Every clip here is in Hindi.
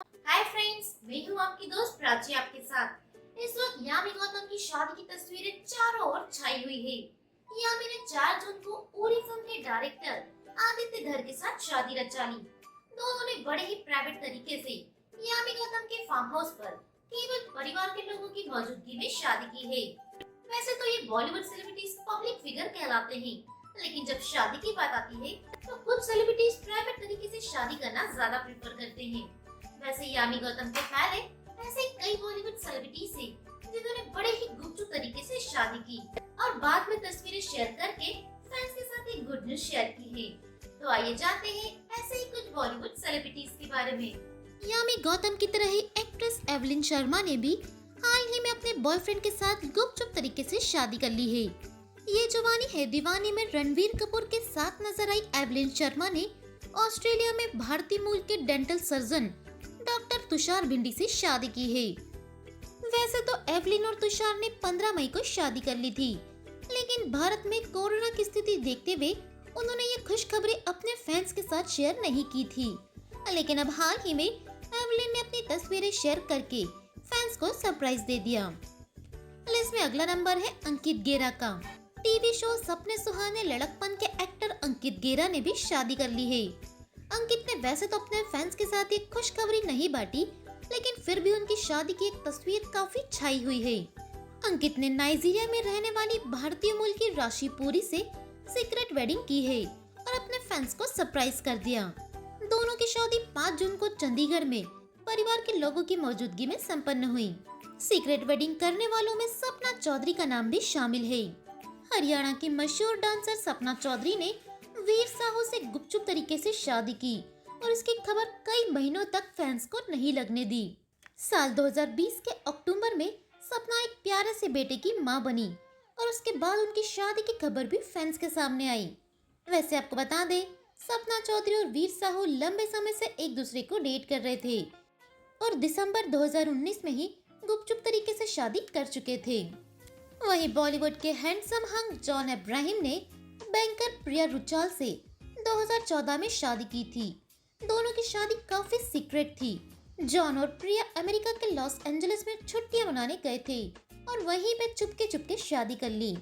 हाय फ्रेंड्स, मैं हूँ आपकी दोस्त प्राची आपके साथ। इस वक्त यामी गौतम की शादी की तस्वीरें चारों ओर छाई हुई है। यामी ने 4 जून को उरी फिल्म के डायरेक्टर आदित्य धर के साथ शादी रचा ली। दोनों ने बड़े ही प्राइवेट तरीके से यामी गौतम के फार्म हाउस पर केवल परिवार के लोगों की मौजूदगी में शादी की है। वैसे तो ये बॉलीवुड सेलिब्रिटीज पब्लिक फिगर कहलाते हैं, लेकिन जब शादी की बात आती है तो कुछ सेलिब्रिटीज प्राइवेट तरीके से शादी करना ज्यादा प्रेफर करते हैं। वैसे यामी गौतम के पहले ऐसे कई बॉलीवुड सेलिब्रिटीज हैं जिन्होंने बड़े ही गुपचुप तरीके से शादी की और बाद में तस्वीरें शेयर करके फैंस के साथ एक गुड न्यूज शेयर की है। तो आइए जानते हैं ऐसे ही कुछ बॉलीवुड सेलिब्रिटीज के बारे में। यामी गौतम की तरह ही एक्ट्रेस एवलिन शर्मा ने भी हाल ही में अपने बॉयफ्रेंड के साथ गुपचुप तरीके से शादी कर ली है। ये जवानी है दीवानी में रणबीर कपूर के साथ नजर आई एवलिन शर्मा ने ऑस्ट्रेलिया में भारतीय मूल के डेंटल सर्जन डॉक्टर तुषार भिंडी से शादी की है। वैसे तो एवलिन और तुषार ने 15 मई को शादी कर ली थी, लेकिन भारत में कोरोना की स्थिति देखते हुए उन्होंने ये खुशखबरी अपने फैंस के साथ शेयर नहीं की थी। लेकिन अब हाल ही में एवलिन ने अपनी तस्वीरें शेयर करके फैंस को सरप्राइज दे दिया। लिस्ट में अगला नंबर है अंकित गेरा का। टीवी शो सपने सुहाने लड़कपन के एक्टर अंकित गेरा ने भी शादी कर ली है। अंकित ने वैसे तो अपने फैंस के साथ एक खुशखबरी नहीं बांटी, लेकिन फिर भी उनकी शादी की एक तस्वीर काफी छाई हुई है। अंकित ने नाइजीरिया में रहने वाली भारतीय मूल की राशि पुरी से सीक्रेट वेडिंग की है और अपने फैंस को सरप्राइज कर दिया। दोनों की शादी 5 जून को चंडीगढ़ में परिवार के लोगों की मौजूदगी में संपन्न हुई। सीक्रेट वेडिंग करने वालों में सपना चौधरी का नाम भी शामिल है। हरियाणा की मशहूर डांसर सपना चौधरी ने वीर साहू से गुपचुप तरीके से शादी की और इसकी खबर कई महीनों तक फैंस को नहीं लगने दी। साल 2020 के अक्टूबर में सपना एक प्यारे से बेटे की मां बनी और उसके बाद उनकी शादी की खबर भी फैंस के सामने आई। वैसे आपको बता दें, सपना चौधरी और वीर साहू लंबे समय से एक दूसरे को डेट कर रहे थे और दिसंबर 2019 में ही गुपचुप तरीके से शादी कर चुके थे। वहीं बॉलीवुड के हैंडसम हंग जॉन अब्राहम ने बैंकर प्रिया रुचाल से 2014 में शादी की थी। दोनों की शादी काफी सीक्रेट थी। जॉन और प्रिया अमेरिका के लॉस एंजलिस में छुट्टियां मनाने गए थे और वहीं पे चुपके चुपके शादी कर ली।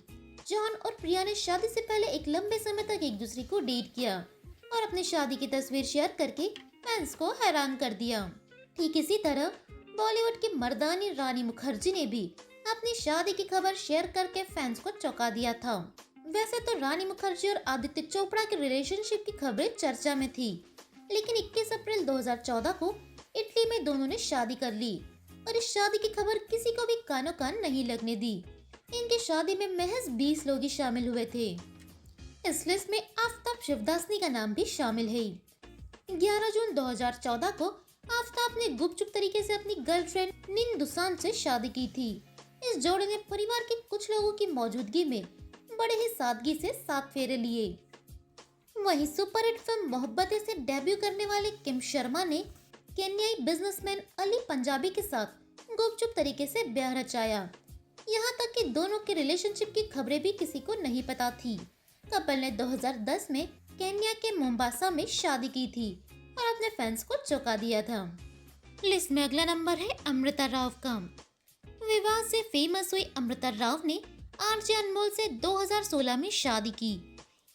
जॉन और प्रिया ने शादी से पहले एक लंबे समय तक एक दूसरे को डेट किया और अपनी शादी की तस्वीर शेयर करके फैंस को हैरान कर दिया। ठीक इसी तरह बॉलीवुड की मर्दानी रानी मुखर्जी ने भी अपनी शादी की खबर शेयर करके फैंस को चौंका दिया था। वैसे तो रानी मुखर्जी और आदित्य चोपड़ा के रिलेशनशिप की खबरें चर्चा में थी, लेकिन 21 अप्रैल 2014 को इटली में दोनों ने शादी कर ली और इस शादी की खबर किसी को भी कानो कान नहीं लगने दी। इनकी शादी में महज 20 लोग ही शामिल हुए थे। इस लिस्ट में आफ्ताब शिवदासनी का नाम भी शामिल है। 11 जून 2014 को आफ्ताब ने गुपचुप तरीके से अपनी गर्लफ्रेंड निन दुसान से शादी की थी। इस जोड़े ने परिवार के कुछ लोगों की मौजूदगी में बड़े ही सादगी से 7 फेरे लिए। वहीं सुपरहिट फिल्म मोहब्बतें से डेब्यू करने वाले किम शर्मा ने केन्याई बिजनेसमैन अली पंजाबी के साथ गुपचुप तरीके से ब्याह रचाया। यहाँ तक कि दोनों के रिलेशनशिप की खबरें भी किसी को नहीं पता थी। कपल ने 2010 में केन्या के मोम्बासा में शादी की थी और अपने फैंस को चौंका दिया था। लिस्ट में अगला नंबर है अमृता राव का। विवाह से फेमस हुई अमृता राव ने आरजे अनमोल से 2016 में शादी की।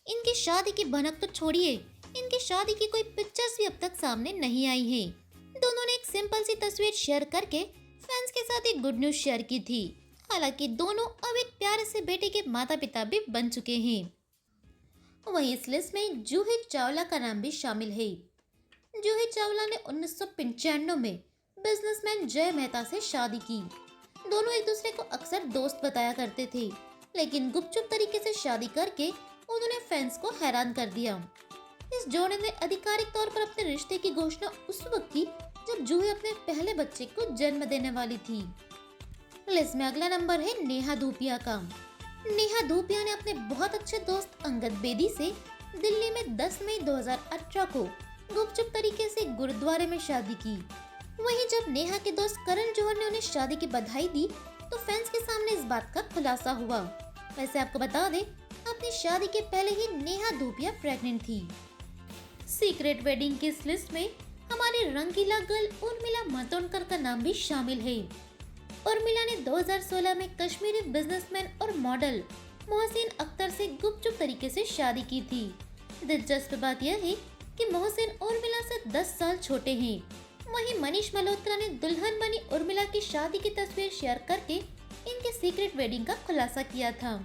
इनकी शादी की भनक तो छोड़िए, इनकी शादी की कोई पिक्चर्स भी अब तक सामने नहीं आई है। दोनों ने एक सिंपल सी तस्वीर शेयर करके फैंस के साथ एक गुड न्यूज शेयर की थी। हालांकि दोनों अब एक प्यारे से बेटे के माता पिता भी बन चुके हैं। वहीं इस लिस्ट में जूही चावला का नाम भी शामिल है। जूही चावला ने 1995 में बिजनेसमैन जय मेहता से शादी की। दोनों एक दूसरे को अक्सर दोस्त बताया करते थे, लेकिन गुपचुप तरीके से शादी करके उन्होंने फैंस को हैरान कर दिया। इस जोड़े ने आधिकारिक तौर पर अपने रिश्ते की घोषणा उस वक्त की जब जूही अपने पहले बच्चे को जन्म देने वाली थी। लिस्ट में अगला नंबर है नेहा धूपिया का। नेहा धूपिया ने अपने बहुत अच्छे दोस्त अंगद बेदी से दिल्ली में 10 मई 2018 को गुपचुप तरीके से गुरुद्वारे में शादी की। वहीं जब नेहा के दोस्त करण जौहर ने उन्हें शादी की बधाई दी तो फैंस के सामने इस बात का खुलासा हुआ। वैसे आपको बता दें, अपनी शादी के पहले ही नेहा धूपिया प्रेग्नेंट थी। सीक्रेट वेडिंग की इस लिस्ट में हमारे रंगीला गर्ल उर्मिला मातोंडकर का नाम भी शामिल है। उर्मिला ने 2016 में कश्मीरी बिजनेसमैन और मॉडल मोहसिन अख्तर से गुपचुप तरीके से शादी की थी। दिलचस्प बात यह है कि मोहसिन उर्मिला से 10 साल छोटे हैं। वहीं मनीष मल्होत्रा ने दुल्हन बनी उर्मिला की शादी की तस्वीर शेयर करके इनके सीक्रेट वेडिंग का खुलासा किया था।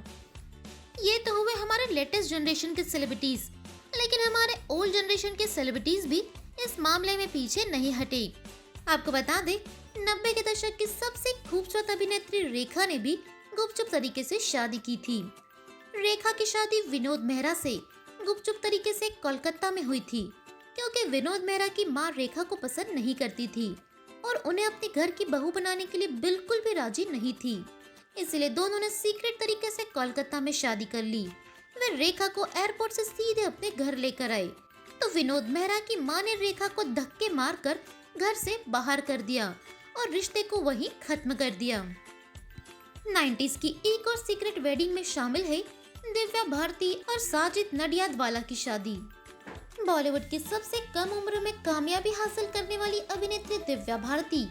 ये तो हुए हमारे लेटेस्ट जनरेशन के सेलिब्रिटीज, लेकिन हमारे ओल्ड जनरेशन के सेलिब्रिटीज भी इस मामले में पीछे नहीं हटे। आपको बता दें, 90 के दशक की सबसे खूबसूरत अभिनेत्री रेखा ने भी गुपचुप तरीके से शादी की थी। रेखा की शादी विनोद मेहरा से गुपचुप तरीके से कोलकाता में हुई थी, क्योंकि विनोद मेहरा की मां रेखा को पसंद नहीं करती थी और उन्हें अपने घर की बहू बनाने के लिए बिल्कुल भी राजी नहीं थी। इसलिए दोनों ने सीक्रेट तरीके से कोलकाता में शादी कर ली। वे रेखा को एयरपोर्ट से सीधे अपने घर लेकर आए, तो विनोद मेहरा की मां ने रेखा को धक्के मारकर घर से बाहर कर दिया और रिश्ते को वहीं खत्म कर दिया। 90s की एक और सीक्रेट वेडिंग में शामिल है दिव्या भारती और साजिद नडियादवाला की शादी। बॉलीवुड की सबसे कम उम्र में कामयाबी हासिल करने वाली अभिनेत्री दिव्या भारती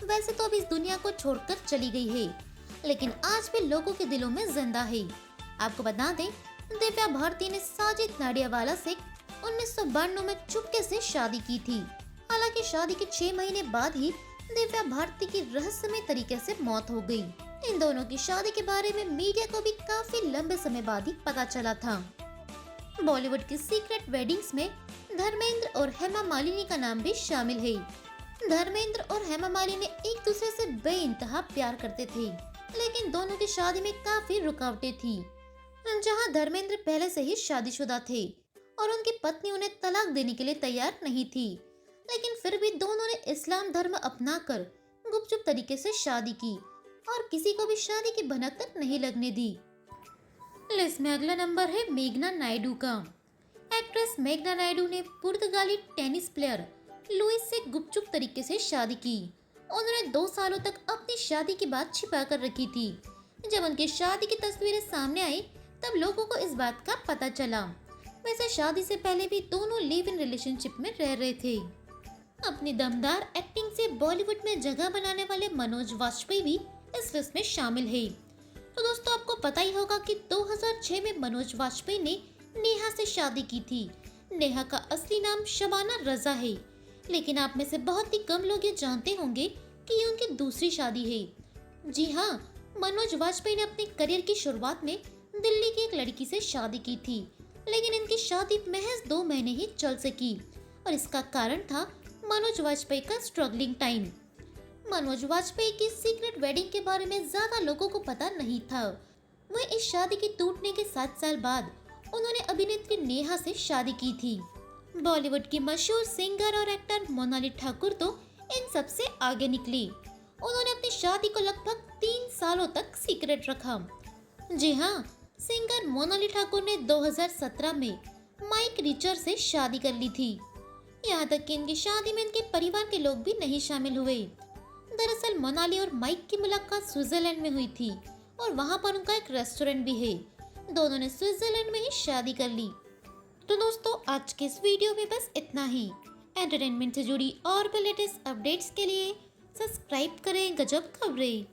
वैसे तो अब इस दुनिया को छोड़कर चली गई है, लेकिन आज भी लोगों के दिलों में जिंदा है। आपको बता दें, दिव्या भारती ने साजिद नाडियावाला से 1992 में चुपके से शादी की थी। हालांकि शादी के 6 महीने बाद ही दिव्या भारती की रहस्यमय तरीके से मौत हो गई। इन दोनों की शादी के बारे में मीडिया को भी काफी लंबे समय बाद ही पता चला था। बॉलीवुड की सीक्रेट वेडिंग्स में धर्मेंद्र और हेमा मालिनी का नाम भी शामिल है। धर्मेंद्र और हेमा मालिनी एक दूसरे से बेइंतहा प्यार करते थे, लेकिन दोनों की शादी में काफी रुकावटें थी। जहां धर्मेंद्र पहले से ही शादीशुदा थे और उनकी पत्नी उन्हें तलाक देने के लिए तैयार नहीं थी, लेकिन फिर भी दोनों ने इस्लाम धर्म अपनाकर गुपचुप तरीके से शादी की और किसी को भी शादी की भनक तक नहीं लगने दी। लिस्ट में अगला नंबर है मेघना नायडू का। एक्ट्रेस मेघना नायडू ने पुर्तगाली टेनिस प्लेयर लुइस से गुपचुप तरीके से शादी की। उन्होंने 2 सालों तक अपनी शादी की बात छिपा कर रखी थी। जब उनकी शादी की तस्वीरें सामने आई, तब लोगों को इस बात का पता चला। वैसे शादी से पहले भी दोनों लिव इन रिलेशनशिप में रह रहे थे। अपनी दमदार एक्टिंग से बॉलीवुड में जगह बनाने वाले मनोज वाजपेयी भी इस लिस्ट में शामिल है। तो दोस्तों, आपको पता ही होगा कि 2006 में मनोज वाजपेयी ने नेहा से शादी की थी। नेहा का असली नाम शबाना रजा है, लेकिन आप में से बहुत ही कम लोग ये जानते होंगे कि ये उनकी दूसरी शादी है। जी हाँ, मनोज वाजपेयी ने अपने करियर की शुरुआत में दिल्ली की एक लड़की से शादी की थी, लेकिन इनकी शादी महज 2 महीने ही चल सकी और इसका कारण था मनोज वाजपेयी का स्ट्रगलिंग टाइम। मनोज वाजपेयी की सीक्रेट वेडिंग के बारे में ज्यादा लोगों को पता नहीं था। वह इस शादी के टूटने के 7 साल बाद उन्होंने अभिनेत्री नेहा से शादी की थी। बॉलीवुड की मशहूर सिंगर और एक्टर मोनाली ठाकुर तो इन सबसे आगे निकली। उन्होंने अपनी शादी को लगभग 3 सालों तक सीक्रेट रखा। जी हाँ, सिंगर मोनाली ठाकुर ने 2017 में माइक रिचर से शादी कर ली थी। यहाँ तक कि इनकी शादी में इनके परिवार के लोग भी नहीं शामिल हुए। दरअसल मोनाली और माइक की मुलाकात स्विट्जरलैंड में हुई थी और वहाँ पर उनका एक रेस्टोरेंट भी है। दोनों ने स्विट्जरलैंड में ही शादी कर ली। तो दोस्तों, आज के इस वीडियो में बस इतना ही। एंटरटेनमेंट से जुड़ी और भी लेटेस्ट अपडेट्स के लिए सब्सक्राइब करें गजब खबरें।